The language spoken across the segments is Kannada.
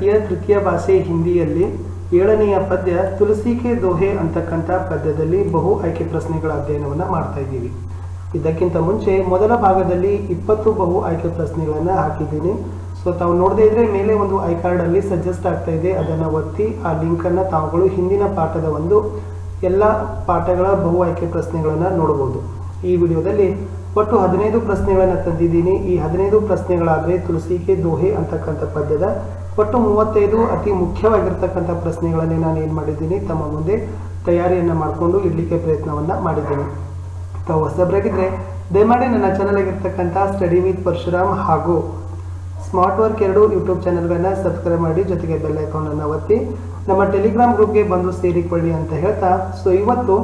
ತರಗತಿಯ ತೃತೀಯ ಭಾಷೆ ಹಿಂದಿಯಲ್ಲಿ 7ನೆಯ ಪದ್ಯ ತುಳಸಿ ಕೆ ದೋಹೆ ಅಂತಕ್ಕಂಥ ಪದ್ಯದಲ್ಲಿ ಬಹು ಆಯ್ಕೆ ಪ್ರಶ್ನೆಗಳ ಅಧ್ಯಯನವನ್ನು ಮಾಡ್ತಾ ಇದ್ದೀವಿ. ಇದಕ್ಕಿಂತ ಮುಂಚೆ ಮೊದಲ ಭಾಗದಲ್ಲಿ 20 ಬಹು ಆಯ್ಕೆ ಪ್ರಶ್ನೆಗಳನ್ನು ಹಾಕಿದ್ದೀನಿ. ಸೊ ತಾವು ನೋಡದೇ ಇದ್ರೆ ಮೇಲೆ ಒಂದು ಐ ಕಾರ್ಡ್ ಅಲ್ಲಿ ಸಜೆಸ್ಟ್ ಆಗ್ತಾ ಇದೆ, ಅದನ್ನು ಒತ್ತಿ ಆ ಲಿಂಕ್ ಅನ್ನು ತಾವುಗಳು ಹಿಂದಿನ ಪಾಠದ ಎಲ್ಲ ಪಾಠಗಳ ಬಹು ಆಯ್ಕೆ ಪ್ರಶ್ನೆಗಳನ್ನು ನೋಡಬಹುದು. ಈ ವಿಡಿಯೋದಲ್ಲಿ ಒಟ್ಟು 15 ಪ್ರಶ್ನೆಗಳನ್ನು ತಂದಿದ್ದೀನಿ. ಈ 15 ಪ್ರಶ್ನೆಗಳಾದರೆ ತುಳಸಿ ಕೆ ದೋಹೆ ಅಂತಕ್ಕಂಥ ಪದ್ಯದ ಒಟ್ಟು 35 ಅತಿ ಮುಖ್ಯವಾಗಿರ್ತಕ್ಕಂಥ ಪ್ರಶ್ನೆಗಳನ್ನೇ ನಾನು ಏನು ಮಾಡಿದ್ದೀನಿ, ತಮ್ಮ ಮುಂದೆ ತಯಾರಿಯನ್ನು ಮಾಡಿಕೊಂಡು ಇಡಲಿಕ್ಕೆ ಪ್ರಯತ್ನವನ್ನು ಮಾಡಿದ್ದೀನಿ. ತಾವು ಹೊಸಬರಾಗಿದ್ದರೆ ದಯಮಾಡಿ ನನ್ನ ಚಾನಲ್ಗಿರ್ತಕ್ಕಂಥ ಸ್ಟಡಿ ವಿತ್ ಪರಶುರಾಮ್ ಹಾಗೂ ಸ್ಮಾರ್ಟ್ ವರ್ಕ್ 2 ಯೂಟ್ಯೂಬ್ ಚಾನಲ್ಗಳನ್ನು ಸಬ್ಸ್ಕ್ರೈಬ್ ಮಾಡಿ, ಜೊತೆಗೆ ಬೆಲ್ ಐಕಾನನ್ನು ಒತ್ತಿ ನಮ್ಮ ಟೆಲಿಗ್ರಾಮ್ ಗ್ರೂಪ್ಗೆ ಬಂದು ಸೇರಿಕೊಳ್ಳಿ ಅಂತ ಹೇಳ್ತಾ, ಸೊ ಇವತ್ತು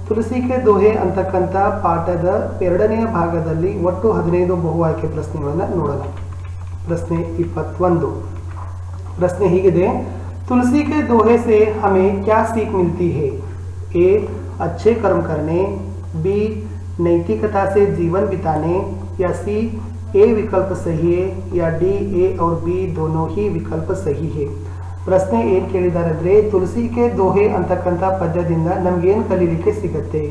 ತುಳಸಿ ಕೆ ದೋಹೆ ಅಂತಕ್ಕಂಥ ಪಾಠದ 2ನೆಯ ಭಾಗದಲ್ಲಿ ಒಟ್ಟು 15 ಬಹು ಆಯ್ಕೆ ಪ್ರಶ್ನೆಗಳನ್ನು ನೋಡೋಣ. ಪ್ರಶ್ನೆ 21. प्रश्न हीಗಿದೆ, तुलसी के दोहे से हमें क्या सीख मिलती है? ए अच्छे कर्म करने, बी नैतिकता से जीवन बिताने, या सी ए विकल्प सही है, या डी ए और बी दोनों ही विकल्प सही है. ಪ್ರಶ್ನೆ ಏನು ಕೇಳಿದ್ದಾರೆ ಅಂದರೆ, ತುಳಸಿ ಕೆ ದೋಹೆ ಅಂತಕ್ಕಂಥ ಪದ್ಯದಿಂದ ನಮಗೇನು ಕಲೀಲಿಕ್ಕೆ ಸಿಗುತ್ತೆ?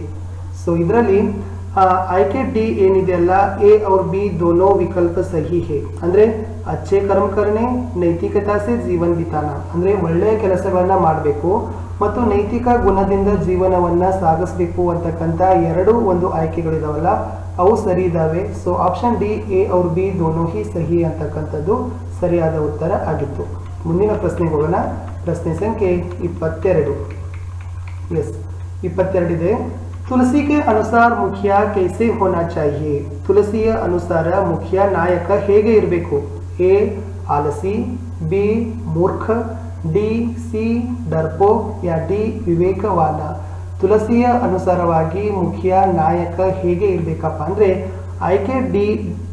ಸೊ ಇದರಲ್ಲಿ ಆಯ್ಕೆ ಡಿ ಏನಿದೆಯಲ್ಲ, ಎ और ಬಿ दोनों विकल्प सही है ಅಂದರೆ ಅಚ್ಚೆ ಕರ್ಮ ಕರ್ನೆ, ನೈತಿಕತಾ ಸೆ ಜೀವನ್ ಬಿತಾನ ಅಂದರೆ ಒಳ್ಳೆಯ ಕೆಲಸಗಳನ್ನ ಮಾಡಬೇಕು ಮತ್ತು ನೈತಿಕ ಗುಣದಿಂದ ಜೀವನವನ್ನು ಸಾಗಿಸಬೇಕು ಅಂತಕ್ಕಂಥ ಒಂದು ಆಯ್ಕೆಗಳಿದಾವಲ್ಲ, ಅವು ಸರಿ ಇದ್ದಾವೆ. ಸೊ ಆಪ್ಷನ್ ಡಿ ಎ और ಬಿ दोनों ही सही ಅಂತಕ್ಕಂಥದ್ದು ಸರಿಯಾದ ಉತ್ತರ ಆಗಿತ್ತು. ಮುಂದಿನ ಪ್ರಶ್ನೆಗೆ ಹೋಗೋಣ. ಪ್ರಶ್ನೆ ಸಂಖ್ಯೆ 22. ಎಸ್ 22 ಇದೆ. ತುಳಸಿ के अनुसार मुखिया कैसे होना चाहिए? ತುಳಸಿಯ ಅನುಸಾರ ಮುಖ್ಯ ನಾಯಕ ಹೇಗೆ ಇರಬೇಕು? ಎ ಆಲಸಿ, ಬಿ ಮೂರ್ಖ, ಡಿ ಸಿ ಡರ್ಪೋಕ್, ಯಾ ಡಿ ವಿವೇಕವಾನ. ತುಳಸಿಯ ಅನುಸಾರವಾಗಿ ಮುಖ್ಯ ನಾಯಕ ಹೇಗೆ ಇರಬೇಕಪ್ಪ ಅಂದರೆ ಆಯ್ಕೆ ಡಿ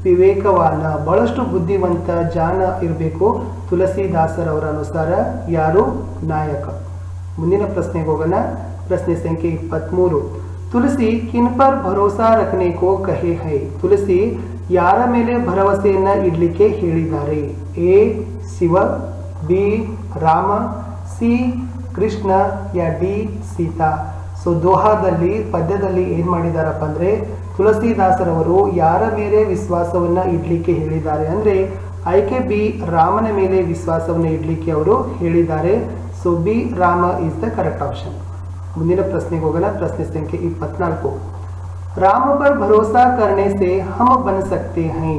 ವಿವೇಕವಾನ, ಬಹಳಷ್ಟು ಬುದ್ಧಿವಂತ ಜಾಣ ಇರಬೇಕು ತುಳಸಿದಾಸರವರ ಅನುಸಾರ ಯಾರು ನಾಯಕ. ಮುಂದಿನ ಪ್ರಶ್ನೆಗೆ ಹೋಗೋಣ. ಪ್ರಶ್ನೆ ಸಂಖ್ಯೆ 23. ತುಳಸಿ ಕಿನ್ ಪರ್ ಭರೋಸಾ ರಖನೆ ಕೋ ಕಹೆ ಹೈ? ತುಳಸಿ ಯಾರ ಮೇಲೆ ಭರವಸೆಯನ್ನ ಇಡ್ಲಿಕ್ಕೆ ಹೇಳಿದ್ದಾರೆ? A Shiva, B Rama, C Krishna, ಯಾ ಡಿ ಸೀತಾ. ಸೊ ದೋಹಾದಲ್ಲಿ ಪದ್ಯದಲ್ಲಿ ಏನು ಮಾಡಿದಾರಪ್ಪ ಅಂದರೆ, ತುಳಸಿದಾಸರವರು ಯಾರ ಮೇಲೆ ವಿಶ್ವಾಸವನ್ನ ಇಡ್ಲಿಕ್ಕೆ ಹೇಳಿದ್ದಾರೆ ಅಂದರೆ ಆಯ್ಕೆ ಬಿ ರಾಮನ ಮೇಲೆ ವಿಶ್ವಾಸವನ್ನು ಇಡ್ಲಿಕ್ಕೆ ಅವರು ಹೇಳಿದ್ದಾರೆ. So B Rama is the correct option. ಮುಂದಿನ ಪ್ರಶ್ನೆಗೆ ಹೋಗೋಣ. ಪ್ರಶ್ನೆ ಸಂಖ್ಯೆ 24. ರಾಮ ಪರ್ ಭರೋಸಾ ಕರ್ನೆ ಸೆ ಹಮ್ ಬನ್ ಸಕ್ತೆ ಹೈ?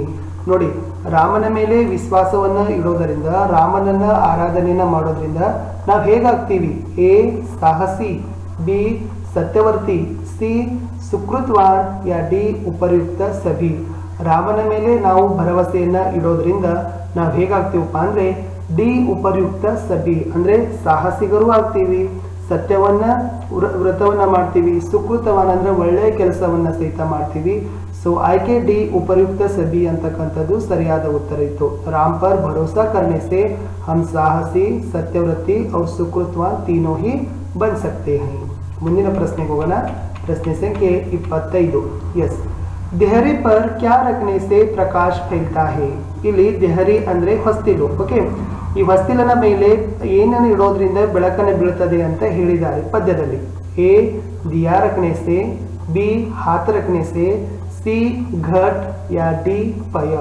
ನೋಡಿ, ರಾಮನ ಮೇಲೆ ವಿಶ್ವಾಸವನ್ನು ಇಡೋದರಿಂದ, ರಾಮನನ್ನ ಆರಾಧನೆಯನ್ನ ಮಾಡೋದ್ರಿಂದ ನಾವು ಹೇಗಾಗ್ತೀವಿ? ಎ ಸಾಹಸಿ, ಬಿ ಸತ್ಯವರ್ತಿ, ಸಿ ಸುಕೃತ್ವಾನ್, ಯಾ ಡಿ ಉಪಯುಕ್ತ ಸಭಿ. ರಾಮನ ಮೇಲೆ ನಾವು ಭರವಸೆಯನ್ನ ಇಡೋದ್ರಿಂದ ನಾವು ಹೇಗಾಗ್ತೀವಪ್ಪ ಅಂದರೆ ಡಿ ಉಪಯುಕ್ತ ಸಭಿ ಅಂದರೆ ಸಾಹಸಿಗರು ಆಗ್ತೀವಿ, ಸತ್ಯವನ್ನ ವ್ರತವನ್ನ ಮಾಡ್ತೀವಿ, ಸುಕೃತವನ್ನ ಅಂದ್ರೆ ಒಳ್ಳೆಯ ಕೆಲಸವನ್ನ ಸಹಿತ ಮಾಡ್ತೀವಿ. ಸೊ ಆಯ್ಕೆ ಡಿ ಉಪಯುಕ್ತ ಸಭಿ ಅಂತಕ್ಕಂಥದ್ದು ಸರಿಯಾದ ಉತ್ತರ ಇತ್ತು. ರಾಮ್ ಪರ್ ಭರೋಸಾ ಕರ್ನೆ ಸೆ ಹಮ್ ಸಾಹಸಿ, ಸತ್ಯವ್ರತಿ और ಸುಕೃತವಾನ್ तीनों ही बन सकते हैं. ಮುಂದಿನ ಪ್ರಶ್ನೆಗೆ ಹೋಗೋಣ. ಪ್ರಶ್ನೆ ಸಂಖ್ಯೆ 25. ಎಸ್ ದೆಹರಿ ಪರ್ ಕ್ಯಾ ರಖನೆ ಸೆ ಪ್ರಕಾಶ್ ಫೈಲ್ತಾ ಹೈ? ಇಲ್ಲಿ ದೆಹರಿ ಅಂದ್ರೆ ಹೊಸ್ತಿಲು. ಓಕೆ, ಈ ಹೊಸ್ತಿಲನ ಮೇಲೆ ಏನನ್ನು ಇಡೋದ್ರಿಂದ ಬೆಳಕನ್ನು ಬೀಳ್ತದೆ ಅಂತ ಹೇಳಿದ್ದಾರೆ ಪದ್ಯದಲ್ಲಿ. ಎ ದಿಯಾ ರಖನೆ ಸೆ, ಬಿ ಹಾತ್ ರಖನೆ ಸೆ, ಸಿ ಘಟ್, ಯಾ ಡಿ ಪಯ.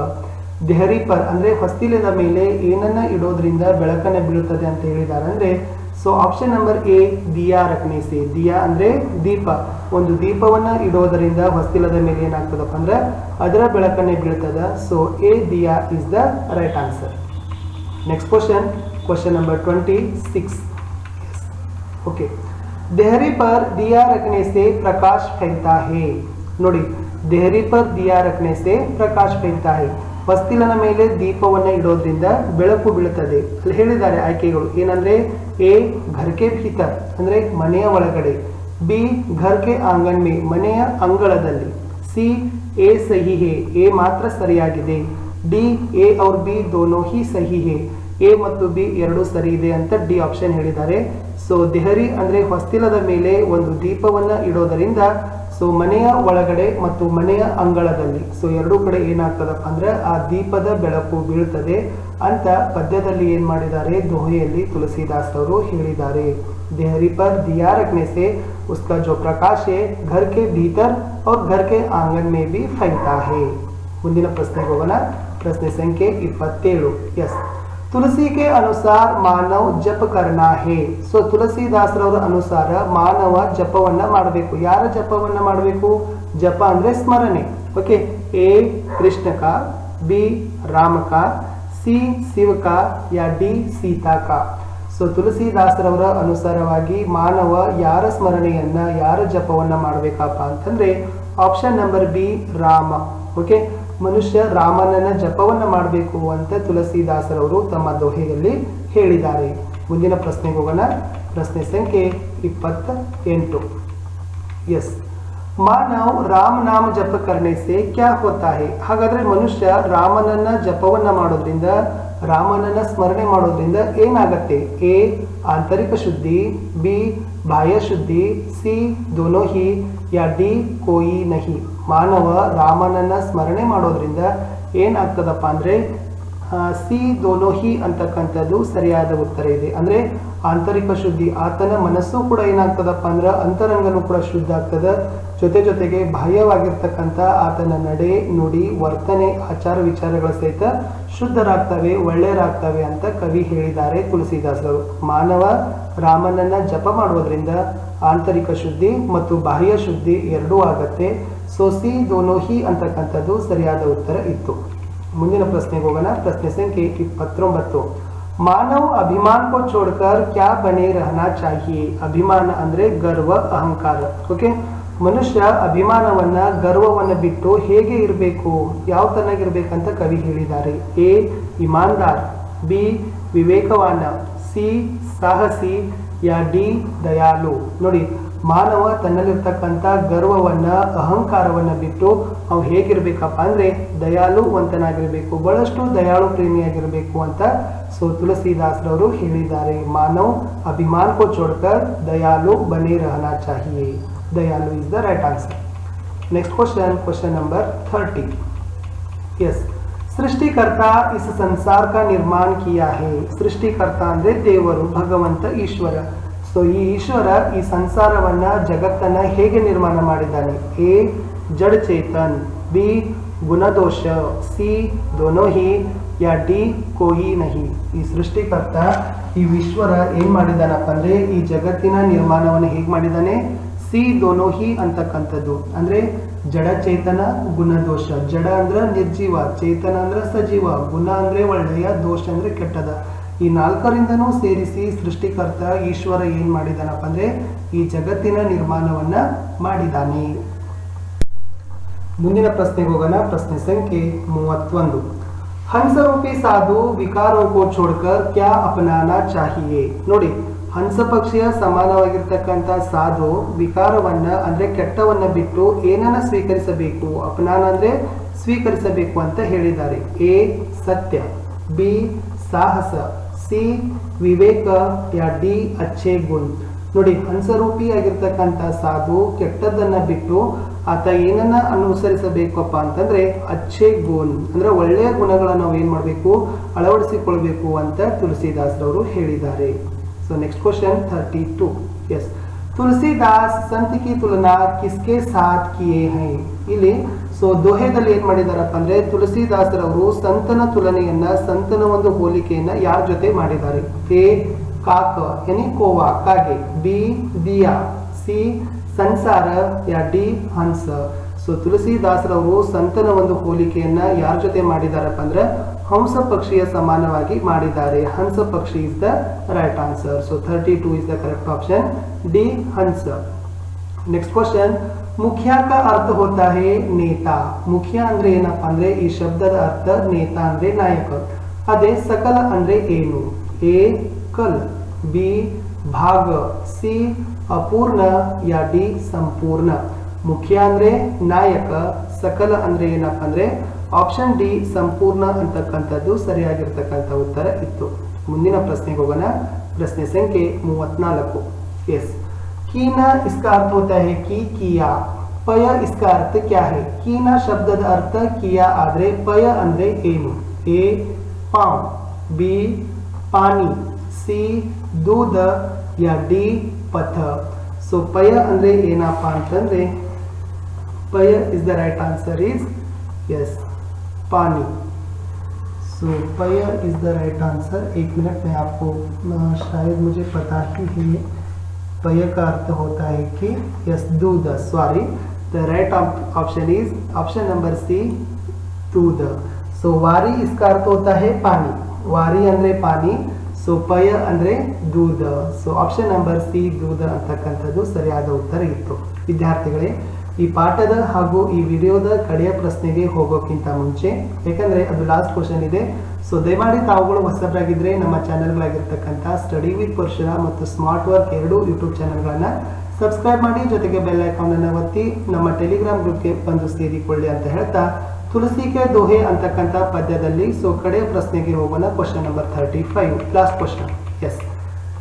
ದೆಹರಿ ಪರ್ ಅಂದ್ರೆ ಹೊಸ್ತಿಲದ ಮೇಲೆ ಏನನ್ನ ಇಡೋದ್ರಿಂದ ಬೆಳಕನ್ನು ಬೀಳ್ತದೆ ಅಂತ ಹೇಳಿದ್ದಾರೆ ಅಂದ್ರೆ, ಸೊ ಆಪ್ಷನ್ ನಂಬರ್ ಎ ದಿಯಾ ರಖನೆ ಸೆ. ದಿಯಾ ಅಂದ್ರೆ ದೀಪ. ಒಂದು ದೀಪವನ್ನ ಇಡೋದರಿಂದ ಹೊಸ್ತಿಲದ ಮೇಲೆ ಏನಾಗ್ತದಪ್ಪ ಅಂದ್ರೆ ಅದರ ಬೆಳಕನ್ನೇ ಬೀಳ್ತದ. So A diya is the right answer. Next question number 26. Okay, देहरी पर दिया रखने से प्रकाश फैलता है? ನೋಡಿ, देहरी पर दिया रखने से प्रकाश फैलता है. ಹೊಸ್ತಿಲನ ಮೇಲೆ ದೀಪವನ್ನು ಇಡೋದ್ರಿಂದ ಬೆಳಕು ಬೀಳುತ್ತದೆ. ಅಲ್ಲಿ ಹೇಳಿದ್ದಾರೆ ಆಯ್ಕೆಗಳು ಏನಂದ್ರೆ, ಎ ಘರ್ ಕೆ ಭೀತರ್ ಅಂದ್ರೆ ಮನೆಯ ಒಳಗಡೆ, ಬಿ ಘರ್ ಕೆ ಆಂಗನ್ ಮೇ ಮನೆಯ ಅಂಗಳದಲ್ಲಿ, ಸಿ ಎ ಸಹಿ ಹೇ ಎ ಮಾತ್ರ ಸರಿಯಾಗಿದೆ, ಡಿ ಎ और ಬಿ दोनों ही सही है ಎ ಮತ್ತು ಬಿ ಎರಡೂ ಸರಿ ಇದೆ ಅಂತ ಡಿ ಆಪ್ಷನ್ ಹೇಳಿದ್ದಾರೆ. ಸೊ ದೆಹರಿ ಅಂದ್ರೆ ಹೊಸ್ತಿಲದ ಮೇಲೆ ಒಂದು ದೀಪವನ್ನ ಇಡೋದರಿಂದ ಸೊ ಮನೆಯ ಒಳಗಡೆ ಮತ್ತು ಮನೆಯ ಅಂಗಳದಲ್ಲಿ ಸೊ ಎರಡೂ ಕಡೆ ಏನಾಗ್ತದಪ್ಪ ಅಂದ್ರೆ ಆ ದೀಪದ ಬೆಳಕು ಬೀಳ್ತದೆ. ಅಂತ ಪದ್ಯದಲ್ಲಿ ಏನ್ ಮಾಡಿದ್ದಾರೆ, ದೋಹೆಯಲ್ಲಿ ತುಳಸಿದಾಸರವರು ಹೇಳಿದ್ದಾರೆ. देहरी पर दिया रखने से उसका जो प्रकाश है घर के भीतर और घर के आंगन में भी फैलता है. ಮುಂದಿನ ಪ್ರಶ್ನೆಗೆ ಹೋಗೋಣ. ಪ್ರಶ್ನೆ ಸಂಖ್ಯೆ 27. ಎಸ್, ತುಳಸಿ के अनुसार मानव जप करना है. ಸೊ ತುಳಸಿದಾಸರವರ ಅನುಸಾರ ಮಾನವ ಜಪವನ್ನ ಮಾಡಬೇಕು. ಯಾರ ಜಪವನ್ನ ಮಾಡಬೇಕು? ಜಪ ಅಂದ್ರೆ ಸ್ಮರಣೆ. ಓಕೆ, ಎ कृष्ण का, बी राम का, सी शिव का या डी सीता का. ಸೊ ತುಳಸಿದಾಸರವರ ಅನುಸಾರವಾಗಿ ಮಾನವ ಯಾರ ಸ್ಮರಣೆಯನ್ನ ಯಾರ ಜಪವನ್ನ ಮಾಡಬೇಕಪ್ಪ ಅಂತಂದ್ರೆ option number B Rama. Okay, ಮನುಷ್ಯ ರಾಮನನ್ನ ಜಪವನ್ನ ಮಾಡಬೇಕು ಅಂತ ತುಳಸಿದಾಸರವರು ತಮ್ಮ ದೋಹೆಯಲ್ಲಿ ಹೇಳಿದ್ದಾರೆ. ಮುಂದಿನ ಪ್ರಶ್ನೆಗೆ ಹೋಗೋಣ. ಪ್ರಶ್ನೆ ಸಂಖ್ಯೆ 28. ಎಸ್, ಮಾನವ್ ರಾಮ ನಾಮ ಜಪ ಕರ್ನೆ ಸೆ ಕ್ಯಾ ಹೋತಾ ಹೈ. ಹಾಗಾದ್ರೆ ಮನುಷ್ಯ ರಾಮನನ್ನ ಜಪವನ್ನ ಮಾಡೋದ್ರಿಂದ, ರಾಮನನ್ನ ಸ್ಮರಣೆ ಮಾಡೋದ್ರಿಂದ ಏನಾಗತ್ತೆ? ಎ ಆಂತರಿಕ ಶುದ್ಧಿ, ಬಿ ಬಾಹ್ಯ ಶುದ್ಧಿ, ಸಿ ದೋನೋ ಹಿ ಯಾ ಡಿ ಕೋಯಿ ನಹಿ. ಮಾನವ ರಾಮನನ್ನ ಸ್ಮರಣೆ ಮಾಡೋದ್ರಿಂದ ಏನಾಗ್ತದಪ್ಪ ಅಂದ್ರೆ ಸಿ ದೋನೋ ಹಿ ಅಂತಕ್ಕಂಥದ್ದು ಸರಿಯಾದ ಉತ್ತರ ಇದೆ. ಅಂದ್ರೆ ಆಂತರಿಕ ಶುದ್ಧಿ, ಆತನ ಮನಸ್ಸು ಕೂಡ ಏನಾಗ್ತದಪ್ಪ ಅಂದ್ರೆ ಅಂತರಂಗನೂ ಕೂಡ ಶುದ್ಧ ಆಗ್ತದ. ಜೊತೆಗೆ ಬಾಹ್ಯವಾಗಿರ್ತಕ್ಕಂಥ ಆತನ ನಡೆ, ನುಡಿ, ವರ್ತನೆ, ಆಚಾರ ವಿಚಾರಗಳ ಸಹಿತ ಶುದ್ಧರಾಗ್ತವೆ, ಒಳ್ಳೆಯರಾಗ್ತವೆ ಅಂತ ಕವಿ ಹೇಳಿದ್ದಾರೆ ತುಳಸಿದಾಸರು. ಮಾನವ ರಾಮನನ್ನ ಜಪ ಮಾಡೋದ್ರಿಂದ ಆಂತರಿಕ ಶುದ್ಧಿ ಮತ್ತು ಬಾಹ್ಯ ಶುದ್ಧಿ ಎರಡೂ ಆಗತ್ತೆ. ಸೊ ಸಿ ದೋನೋ ಹಿ ಅಂತಕ್ಕಂಥದ್ದು ಸರಿಯಾದ ಉತ್ತರ ಇತ್ತು. ಮುಂದಿನ ಪ್ರಶ್ನೆಗೆ ಹೋಗೋಣ. ಪ್ರಶ್ನೆ ಸಂಖ್ಯೆ 29. ಮಾನವ್ ಅಭಿಮಾನ್ ಕೋ ಚೋಡ್ಕರ್ ಕ್ಯಾ ಬನೆ ರಹನಾ ಚಾಹಿಯೆ. ಅಭಿಮಾನ ಅಂದ್ರೆ ಗರ್ವ, ಅಹಂಕಾರ. ಓಕೆ, ಮನುಷ್ಯ ಅಭಿಮಾನವನ್ನ ಗರ್ವವನ್ನ ಬಿಟ್ಟು ಹೇಗೆ ಇರಬೇಕು, ಯಾವ ತನ್ನಾಗಿರ್ಬೇಕಂತ ಕವಿ ಹೇಳಿದ್ದಾರೆ. ಎ ಇಮಾನ್ದಾರ್, ಬಿ ವಿವೇಕವಾನ, ಸಿ ಸಾಹಸಿ ಯಾ ಡಿ ದಯಾಲು. ನೋಡಿ, ಮಾನವ ತನ್ನಲ್ಲಿರ್ತಕ್ಕಂಥ ಗರ್ವವನ್ನ ಅಹಂಕಾರವನ್ನ ಬಿಟ್ಟು ಅವು ಹೇಗಿರ್ಬೇಕಪ್ಪ ಅಂದ್ರೆ ದಯಾಳುವಂತನಾಗಿರ್ಬೇಕು, ಬಹಳಷ್ಟು ದಯಾಳು ಪ್ರೇಮಿಯಾಗಿರ್ಬೇಕು ಅಂತ ಸೊ ತುಳಸಿದಾಸರವರು ಹೇಳಿದ್ದಾರೆ. ಮಾನವ್ ಅಭಿಮಾನ್ ಕೋ ಚೋಡ್ಕರ್ ದಯಾಲು ಬನೆ ರಹನಾ ಚಾಹಿಯೆ. दयालु is the right answer. Next question number 30. Yes, सृष्टिकर्ता इस संसार का निर्माण किया है. सृष्टिकर्ता ಅಂದ್ರೆ ದೇವರು, ಭಗವಂತ, ಈಶ್ವರ. ಸೊ ಈ ಈಶ್ವರ ಈ ಸಂಸಾರವನ್ನ ಜಗತ್ತನ್ನ ಹೇಗೆ ನಿರ್ಮಾಣ ಮಾಡಿದ್ದಾನೆ? ಎ ಜಡ ಚೇತನ್, ಬಿ ಗುಣದೋಷ, ಸಿ ದೋನೋ ಹಿ ಯಾ ಡಿ ಕೋಯಿ ನಹಿ. ಈ ಸೃಷ್ಟಿಕರ್ತ ಈ ಈಶ್ವರ ಏನ್ ಮಾಡಿದಾನಪ್ಪ ಅಂದ್ರೆ ಈ ಜಗತ್ತಿನ ನಿರ್ಮಾಣವನ್ನು ಹೇಗೆ ಮಾಡಿದ್ದಾನೆ? ಸಿ ದೋನೋ ಹಿ ಅಂತಕ್ಕಂಥದ್ದು ಅಂದ್ರೆ ಜಡ ಚೇತನ, ಗುಣದೋಷ. ಜಡ ಅಂದ್ರ ನಿರ್ಜೀವ, ಚೇತನ ಅಂದ್ರ ಸಜೀವ, ಗುಣ ಅಂದ್ರೆ ಒಳ್ಳೆಯ, ದೋಷ ಅಂದ್ರೆ ಕೆಟ್ಟದ. ಈ ನಾಲ್ಕರಿಂದನೂ ಸೇರಿಸಿ ಸೃಷ್ಟಿಕರ್ತ ಈಶ್ವರ ಏನ್ ಮಾಡಿದಾನಪ್ಪ ಅಂದ್ರೆ ಈ ಜಗತ್ತಿನ ನಿರ್ಮಾಣವನ್ನ ಮಾಡಿದಾನೆ. ಮುಂದಿನ ಪ್ರಶ್ನೆಗೆ ಹೋಗೋಣ. ಪ್ರಶ್ನೆ ಸಂಖ್ಯೆ 31. ಹಂಸರೂಪಿ ಸಾಧು ವಿಕಾರೋं को छोड़कर क्या अपनाना चाहिए. ನೋಡಿ, ಹಂಸ ಪಕ್ಷಿಯ ಸಮಾನವಾಗಿರ್ತಕ್ಕಂಥ ಸಾಧು ವಿಕಾರವನ್ನ ಅಂದ್ರೆ ಕೆಟ್ಟವನ್ನ ಬಿಟ್ಟು ಏನನ್ನ ಸ್ವೀಕರಿಸಬೇಕು? ಅಪನಾನ ಅಂದ್ರೆ ಸ್ವೀಕರಿಸಬೇಕು ಅಂತ ಹೇಳಿದ್ದಾರೆ. ಎ ಸತ್ಯ, ಬಿ ಸಾಹಸ, ಸಿ ವಿವೇಕ ಯಾ ಡಿ ಅಚ್ಚೆ ಗುಣ್. ನೋಡಿ, ಹಂಸರೂಪಿ ಆಗಿರ್ತಕ್ಕಂಥ ಸಾಧು ಕೆಟ್ಟದ್ದನ್ನ ಬಿಟ್ಟು ಆತ ಏನನ್ನ ಅನುಸರಿಸಬೇಕಪ್ಪ ಅಂತಂದ್ರೆ ಅಚ್ಚೆ ಗುಣ್ ಅಂದ್ರೆ ಒಳ್ಳೆಯ ಗುಣಗಳನ್ನ ನಾವು ಏನ್ ಮಾಡ್ಬೇಕು, ಅಳವಡಿಸಿಕೊಳ್ಬೇಕು ಅಂತ ತುಳಸಿದಾಸರವರು ಹೇಳಿದ್ದಾರೆ. So next question 32. Yes, Tulsidas संत की तुलना किसके साथ किए हैं. ಇಲ್ಲಿ ಸೊ ದೋಹೆದಲ್ಲಿ ಏನ್ ಮಾಡಿದಾರಪ್ಪ ಅಂದ್ರೆ ತುಳಸಿದಾಸರವರು ಸಂತನ ತುಲನೆಯನ್ನ, ಸಂತನ ಒಂದು ಹೋಲಿಕೆಯನ್ನ ಯಾರ ಜೊತೆ ಮಾಡಿದ್ದಾರೆ? ಎ ಕಾಕ ಯಾನಿ ಕೋವಾ, ಕಾಗೆ, ಬಿ ದಿಯಾ, ಸಿ ಸಂಸಾರ ಯಾ ಡಿ ಹಂಸ. ಸೊ ತುಳಸಿದಾಸರವರು ಸಂತನ ಒಂದು ಹೋಲಿಕೆಯನ್ನ ಯಾರ ಜೊತೆ ಮಾಡಿದಾರಪ್ಪ ಅಂದ್ರೆ ಹಂಸ ಪಕ್ಷಿಯ ಸಮಾನವಾಗಿ ಮಾಡಿದ್ದಾರೆ. ಹಂಸ ಪಕ್ಷಿ is the right answer. So 32 is the correct option, D ಹಂಸ. Next question. ಮುಖ್ಯ का अर्थ होता है नेता. ಮುಖ್ಯ ಅಂದ್ರೆ ಏನಪ್ಪಾ ಅಂದ್ರೆ ಈ ಶಬ್ದದ ಅರ್ಥ ನೇತಾ ಅಂದ್ರೆ ನಾಯಕ. ಅದೇ ಸಕಲ ಅಂದ್ರೆ ಏನು? ಎ ಕಲ್, ಬಿ ಭಾಗ, ಸಿ ಅಪೂರ್ಣ ಯಾ ಡಿ ಸಂಪೂರ್ಣ. ಮುಖ್ಯ ಅಂದ್ರೆ ನಾಯಕ, ಸಕಲ ಅಂದ್ರೆ ಏನಪ್ಪ ಅಂದ್ರೆ ಆಪ್ಷನ್ ಡಿ ಸಂಪೂರ್ಣ ಅಂತಕ್ಕಂಥದ್ದು ಸರಿಯಾಗಿರ್ತಕ್ಕಂಥ ಉತ್ತರ ಇತ್ತು. ಮುಂದಿನ ಪ್ರಶ್ನೆಗೆ ಹೋಗೋಣ. ಪ್ರಶ್ನೆ ಸಂಖ್ಯೆ 34. ಎಸ್, कीना इसका अर्थ होता है कि किया. पय इसका अर्थ क्या है? कीना ಶಬ್ದದ ಅರ್ಥ ಕಿಯಾ ಆದ್ರೆ ಪಯ ಅಂದ್ರೆ ಏನು? ಎ ಪಾವ್, बी पानी, सी दूध या डी पथ. ಸೊ ಪಯ ಅಂದ್ರೆ ಏನಪ್ಪ ಅಂತಂದ್ರೆ पय is the right answer is yes पानी. सो पय इज द राइट आंसर. एक मिनट में आपको शायद मुझे पता ही है पय का अर्थ होता है कि यस दूध. Sorry, the right option is option number C दूध. सो वारी इसका अर्थ होता है पानी. वारी ಅಂದ್ರೆ पानी. सो पय ಅಂದ್ರೆ दूध. सो ऑप्शन नंबर सी दूध ಅಂತಕ್ಕಂಥದ್ದು ಸರಿಯಾದ ಉತ್ತರ ಇತ್ತು. ವಿದ್ಯಾರ್ಥಿಗಳೇ, ಈ ಪಾಠದ ಹಾಗೂ ಈ ವಿಡಿಯೋದ ಕಡೆಯ ಪ್ರಶ್ನೆಗೆ ಹೋಗೋಕ್ಕಿಂತ ಮುಂಚೆ, ಯಾಕಂದ್ರೆ ಅದು ಲಾಸ್ಟ್ ಕ್ವಶನ್ ಇದೆ, ಸೊ ದಯಮಾಡಿ ತಾವುಗಳು ಹೊಸಬರಾಗಿದ್ರೆ ನಮ್ಮ ಚಾನೆಲ್ಗಳಾಗಿರ್ತಕ್ಕಂಥ ಸ್ಟಡಿ ವಿತ್ ಪರ್ಶುರ ಮತ್ತು ಸ್ಮಾರ್ಟ್ ವರ್ಕ್ ಎರಡೂ ಯೂಟ್ಯೂಬ್ ಚಾನೆಲ್ಗಳನ್ನು ಸಬ್ಸ್ಕ್ರೈಬ್ ಮಾಡಿ, ಜೊತೆಗೆ ಬೆಲ್ ಐಕಾನ್ ಅನ್ನು ಒತ್ತಿ ನಮ್ಮ ಟೆಲಿಗ್ರಾಮ್ ಗ್ರೂಪ್ಗೆ ಬಂದು ಸೇರಿಕೊಳ್ಳಿ ಅಂತ ಹೇಳ್ತಾ, तुलसी के दोहे ಅಂತಕ್ಕಂಥ ಪದ್ಯದಲ್ಲಿ ಸೊ ಕಡೆಯ ಪ್ರಶ್ನೆಗೆ ಹೋಗೋಣ. Question number 35, last question. Yes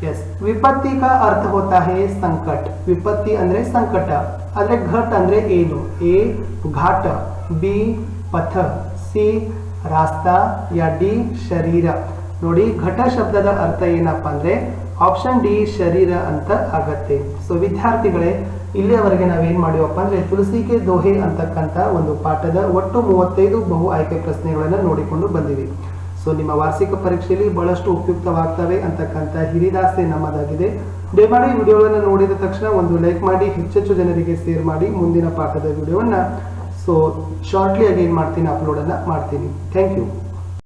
yes विपत्ति का अर्थ होता है संकट. विपत्ति ಅಂದ್ರೆ ಸಂಕಟ. ಆದರೆ ಘಟ್ ಅಂದ್ರೆ ಏನು? ಎ ಘಾಟ, ಬಿ ಪಥ, ಸಿ ರಾಸ್ತಾ या ಡಿ ಶರೀರ. ನೋಡಿ, ಘಟ ಶಬ್ದದ ಅರ್ಥ ಏನಪ್ಪಾ ಅಂದ್ರೆ ಆಪ್ಷನ್ ಡಿ ಶರೀರ ಅಂತ ಆಗತ್ತೆ. ಸೊ ವಿದ್ಯಾರ್ಥಿಗಳೇ, ಇಲ್ಲಿಯವರೆಗೆ ನಾವೇನ್ ಮಾಡಿವಪ್ಪ ಅಂದ್ರೆ ತುಳಸಿ ಕೆ ದೋಹೆ ಅಂತಕ್ಕಂಥ ಒಂದು ಪಾಠದ ಒಟ್ಟು 35 ಬಹು ಆಯ್ಕೆ ಪ್ರಶ್ನೆಗಳನ್ನು ನೋಡಿಕೊಂಡು ಬಂದಿವಿ. ಸೊ ನಿಮ್ಮ ವಾರ್ಷಿಕ ಪರೀಕ್ಷೆಯಲ್ಲಿ ಬಹಳಷ್ಟು ಉಪಯುಕ್ತವಾಗ್ತವೆ ಅಂತಕ್ಕಂಥ ಹಿರಿದಾಸೆ ನಮ್ಮದಾಗಿದೆ. ದಯಮಾಡಿ ವಿಡಿಯೋಗಳನ್ನು ನೋಡಿದ ತಕ್ಷಣ ಒಂದು ಲೈಕ್ ಮಾಡಿ, ಹೆಚ್ಚೆಚ್ಚು ಜನರಿಗೆ ಶೇರ್ ಮಾಡಿ. ಮುಂದಿನ ಪಾಠದ ವಿಡಿಯೋವನ್ನ ಸೊ ಶಾರ್ಟ್ಲಿ ಅಗೇನ್ ಮಾಡ್ತೀನಿ, ಅಪ್ಲೋಡ್ ಅನ್ನ ಮಾಡ್ತೀನಿ. Thank you.